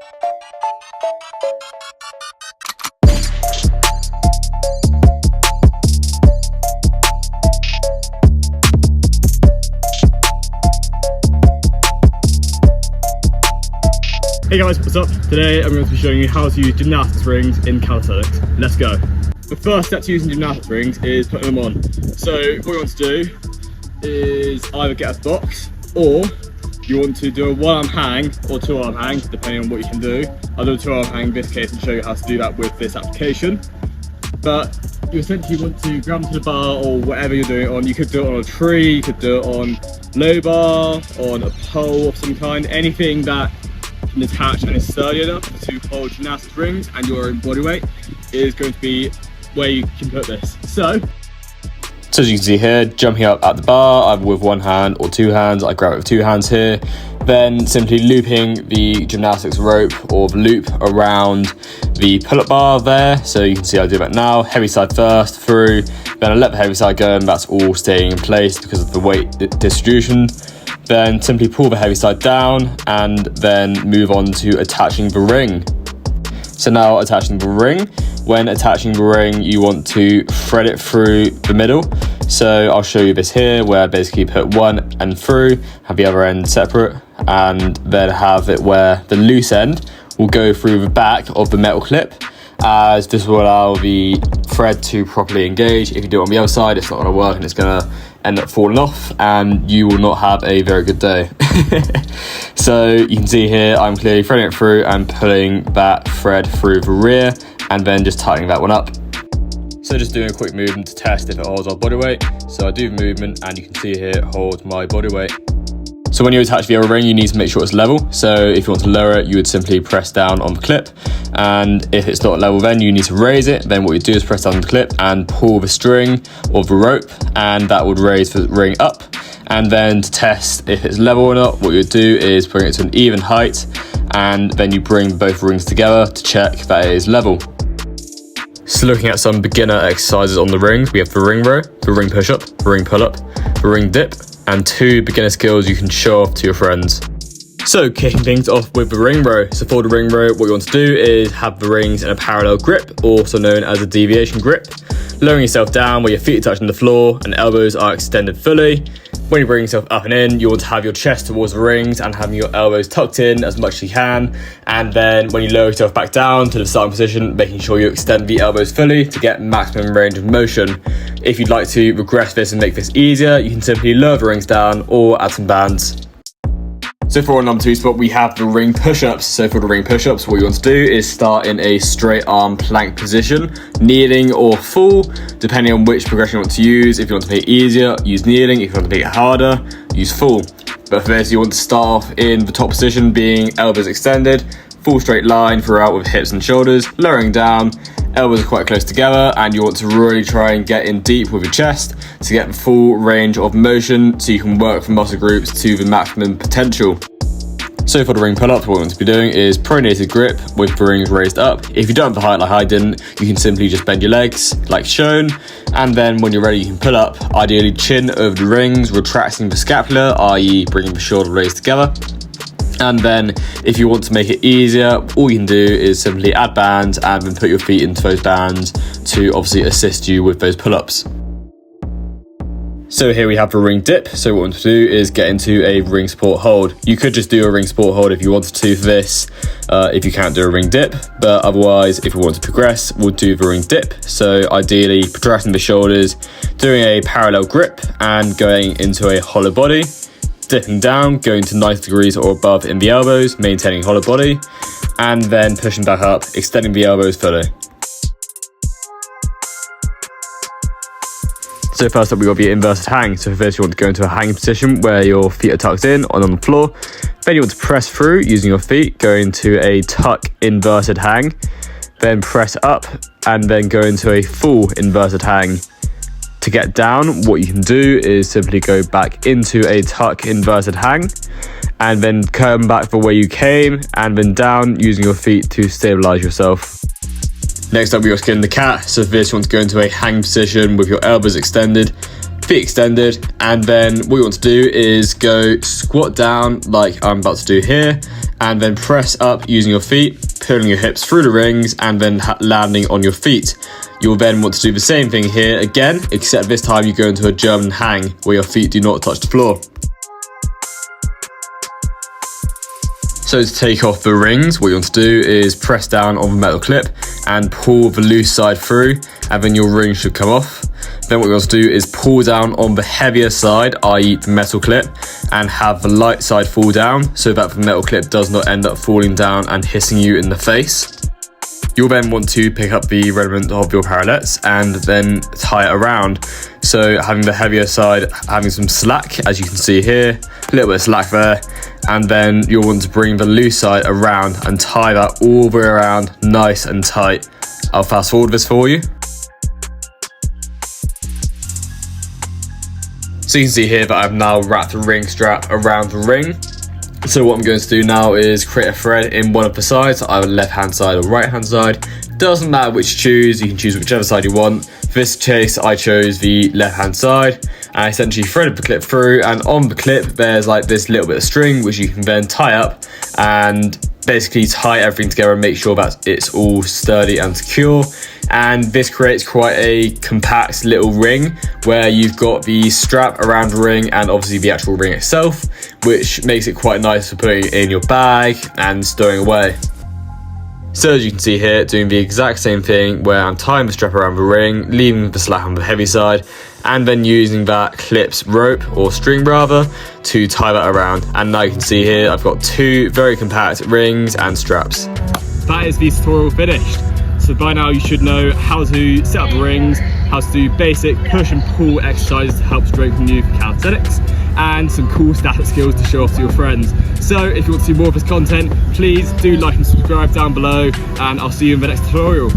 Hey guys, what's up? Today I'm going to be showing you how to use gymnastics rings in calisthenics. Let's go. The first step to using gymnastics rings is putting them on. So what you want to do is either get a box, or you want to do a one-arm hang or two-arm hang, depending on what you can do. I'll do a two-arm hang in this case and show you how to do that with this application. But you essentially want to grab onto the bar or whatever you're doing it on. You could do it on a tree, you could do it on low bar, on a pole of some kind, anything that can attach and is sturdy enough to hold gymnastics rings and your own body weight is going to be where you can put this. So as you can see here, jumping up at the bar, either with one hand or two hands. I grab it with two hands here. Then simply looping the gymnastics rope or the loop around the pull-up bar there. So you can see I do that now. Heavy side first, through. Then I let the heavy side go, and that's all staying in place because of the weight distribution. Then simply pull the heavy side down and then move on to attaching the ring. So now attaching the ring. When attaching the ring, you want to thread it through the middle. So I'll show you this here, where basically put one end through, have the other end separate, and then have it where the loose end will go through the back of the metal clip, as this will allow the thread to properly engage. If you do it on the other side, it's not going to work and it's going to end up falling off, and you will not have a very good day. So you can see here, I'm clearly threading it through and pulling that thread through the rear, and then just tightening that one up. So just doing a quick movement to test if it holds our body weight. So I do the movement, and you can see here it holds my body weight. So when you attach the other ring, you need to make sure it's level. So if you want to lower it, you would simply press down on the clip. And if it's not level, then you need to raise it. Then what you do is press down on the clip and pull the string or the rope, and that would raise the ring up. And then to test if it's level or not, what you would do is bring it to an even height, and then you bring both rings together to check that it is level. So looking at some beginner exercises on the rings, we have the ring row, the ring push-up, the ring pull-up, the ring dip, and 2 beginner skills you can show off to your friends. So kicking things off with the ring row. So for the ring row, what you want to do is have the rings in a parallel grip, also known as a deviation grip. Lowering yourself down where your feet are touching the floor and elbows are extended fully. When you bring yourself up and in, you want to have your chest towards the rings and having your elbows tucked in as much as you can. And then when you lower yourself back down to the starting position, making sure you extend the elbows fully to get maximum range of motion. If you'd like to regress this and make this easier, you can simply lower the rings down or add some bands. So for our number 2 spot, we have the ring push-ups. So for the ring push-ups, what you want to do is start in a straight arm plank position, kneeling or full, depending on which progression you want to use. If you want to make it easier, use kneeling. If you want to make it harder, use full. But for this, you want to start off in the top position, being elbows extended, full straight line throughout with hips and shoulders, lowering down, elbows are quite close together, and you want to really try and get in deep with your chest to get the full range of motion so you can work the muscle groups to the maximum potential. So for the ring pull-up, what we want to be doing is pronated grip with the rings raised up. If you don't have the height like I didn't, you can simply just bend your legs like shown, and then when you're ready you can pull up, ideally chin over the rings, retracting the scapula, i.e. bringing the shoulder blades together. And then if you want to make it easier, all you can do is simply add bands and then put your feet into those bands to obviously assist you with those pull-ups. So here we have the ring dip. So what we want to do is get into a ring support hold. You could just do a ring support hold if you wanted to for this, if you can't do a ring dip, but otherwise if we want to progress, we'll do the ring dip. So ideally protracting the shoulders, doing a parallel grip and going into a hollow body, dipping down, going to 90 degrees or above in the elbows, maintaining hollow body, and then pushing back up, extending the elbows fully. So first up, we got the inverted hang. So for this, you want to go into a hanging position where your feet are tucked in on the floor. Then you want to press through using your feet, go into a tuck inverted hang, then press up and then go into a full inverted hang. To get down, what you can do is simply go back into a tuck inverted hang and then come back for where you came and then down using your feet to stabilize yourself. Next up, we got skin the cat. So for this, you want to go into a hang position with your elbows extended, feet extended, and then what you want to do is go squat down like I'm about to do here, and then press up using your feet, pulling your hips through the rings, and then landing on your feet. You'll then want to do the same thing here again, except this time you go into a German hang where your feet do not touch the floor. So to take off the rings, what you want to do is press down on the metal clip and pull the loose side through, and then your ring should come off. Then what you want to do is pull down on the heavier side, i.e. the metal clip, and have the light side fall down so that the metal clip does not end up falling down and hitting you in the face. You'll then want to pick up the remnant of your parallettes and then tie it around. So having the heavier side having some slack, as you can see here, a little bit of slack there, and then you'll want to bring the loose side around and tie that all the way around nice and tight. I'll fast forward this for you. So you can see here that I've now wrapped the ring strap around the ring. So what I'm going to do now is create a thread in one of the sides, either left hand side or right hand side. Doesn't matter which you choose, you can choose whichever side you want. For this case, I chose the left hand side, and I essentially threaded the clip through, and on the clip there's like this little bit of string which you can then tie up and basically tie everything together and make sure that it's all sturdy and secure. And this creates quite a compact little ring where you've got the strap around the ring and obviously the actual ring itself, which makes it quite nice for putting it in your bag and stowing away. So as you can see here, doing the exact same thing where I'm tying the strap around the ring, leaving the slack on the heavy side, and then using that clip's rope, or string rather, to tie that around. And now you can see here I've got two very compact rings and straps. That is the tutorial finished. So by now you should know how to set up the rings, how to do basic push and pull exercises to help strengthen you for calisthenics, and some cool static skills to show off to your friends. So if you want to see more of this content, please do like and subscribe down below, and I'll see you in the next tutorial.